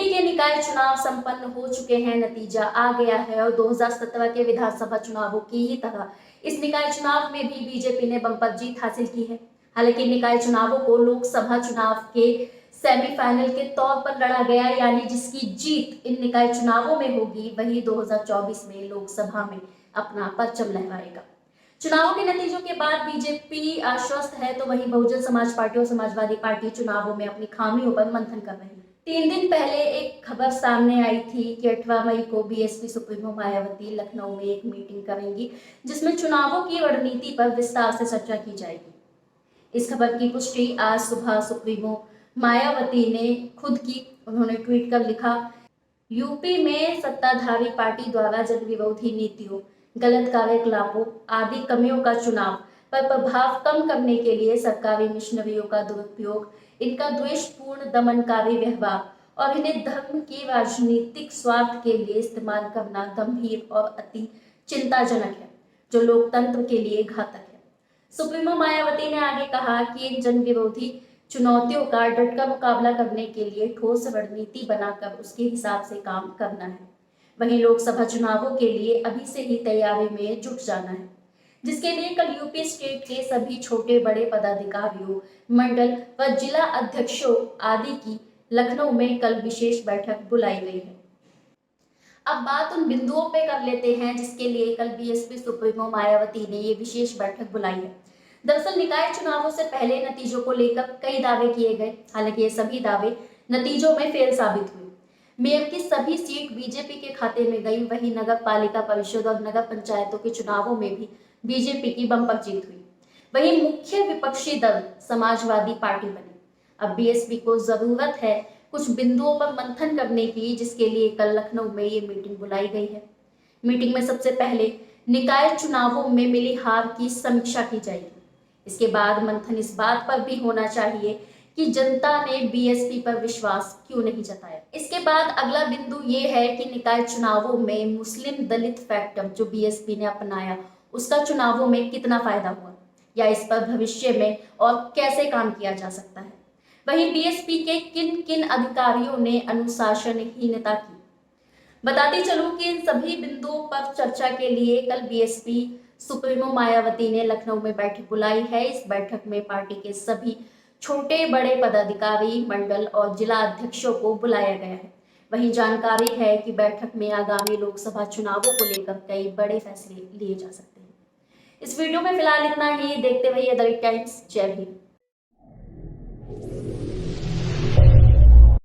UP के निकाय चुनाव संपन्न हो चुके हैं, नतीजा आ गया है और 2017 के विधानसभा चुनावों की ही तरह इस निकाय चुनाव में भी बीजेपी ने बंपर जीत हासिल की है। हालांकि निकाय चुनावों को लोकसभा चुनाव के सेमीफाइनल के तौर पर लड़ा गया, यानी जिसकी जीत इन निकाय चुनावों में होगी वही 2024 में लोकसभा में अपना परचम लहराएगा। चुनावों के नतीजों के बाद बीजेपी आश्वस्त है, तो वहीं बहुजन समाज पार्टी और समाजवादी पार्टी चुनावों में अपनी खामियों पर मंथन कर रही है। 3 दिन पहले एक खबर सामने आई थी कि 8 मई को बीएसपी सुप्रीमो मायावती लखनऊ में एक मीटिंग करेंगी, जिसमें चुनावों की रणनीति पर विस्तार से चर्चा की जाएगी। इस खबर की पुष्टि आज सुबह सुप्रीमो मायावती ने खुद की। उन्होंने ट्वीट कर लिखा, यूपी में सत्ताधारी पार्टी द्वारा जन विरोधी नीतियों, गलत कार्यकलापों आदि कमियों का चुनाव पर प्रभाव कम करने के लिए सरकारी मिशनरियों का दुरुपयोग, इनका द्वेषपूर्ण दमनकारी व्यवहार और इन्हें धर्म के राजनीतिक स्वार्थ के लिए इस्तेमाल करना गंभीर और अति चिंताजनक है, जो लोकतंत्र के लिए घातक है। सुप्रीमो मायावती ने आगे कहा कि इन जन विरोधी चुनौतियों का डटकर मुकाबला करने के लिए ठोस रणनीति बनाकर उसके हिसाब से काम करना है। वहीं लोकसभा चुनावों के लिए अभी से ही तैयारी में जुट जाना है, जिसके लिए कल यूपी स्टेट के सभी छोटे बड़े पदाधिकारियों, मंडल व जिला अध्यक्षों आदि की लखनऊ में कल विशेष बैठक बुलाई गई है। अब बात उन बिंदुओं पे कर लेते हैं जिसके लिए कल बीएसपी सुप्रीमो मायावती ने ये विशेष बैठक बुलाई है। दरअसल निकाय चुनावों से पहले नतीजों को लेकर कई दावे किए गए, हालांकि ये सभी दावे नतीजों में फेल साबित हुए। मेयर की सभी सीट बीजेपी के खाते में गई, वहीं नगर पालिका परिषद और नगर पंचायतों के चुनावों में भी बीजेपी की बंपर जीत हुई। वहीं मुख्य विपक्षी दल समाजवादी पार्टी बनी। अब बीएसपी को जरूरत है कुछ बिंदुओं पर मंथन करने की, जिसके लिए कल लखनऊ में ये मीटिंग बुलाई गई है। मीटिंग में सबसे पहले निकाय चुनावों में मिली हार की समीक्षा की जाएगी। इसके बाद मंथन इस बात पर भी होना चाहिए कि जनता ने बीएसपी पर विश्वास क्यों नहीं जताया। इसके बाद अगला बिंदु ये है कि निकाय चुनावों में मुस्लिम दलित फैक्टर जो बीएसपी ने अपनाया, उसका चुनावों में कितना फायदा हुआ या इस पर भविष्य में और कैसे काम किया जा सकता है। वहीं बीएसपी के किन किन अधिकारियों ने अनुशासनहीनता की। बताती चलूं कि इन सभी बिंदुओं पर चर्चा के लिए कल बीएसपी सुप्रीमो मायावती ने लखनऊ में बैठक बुलाई है। इस बैठक में पार्टी के सभी छोटे बड़े पदाधिकारी, मंडल और जिला अध्यक्षों को बुलाया गया है। वहीं जानकारी है कि बैठक में आगामी लोकसभा चुनावों को लेकर कई बड़े फैसले लिए जा सकते हैं। इस वीडियो में फिलहाल इतना ही। देखते रहिए द टाइम्स। जय हिंद।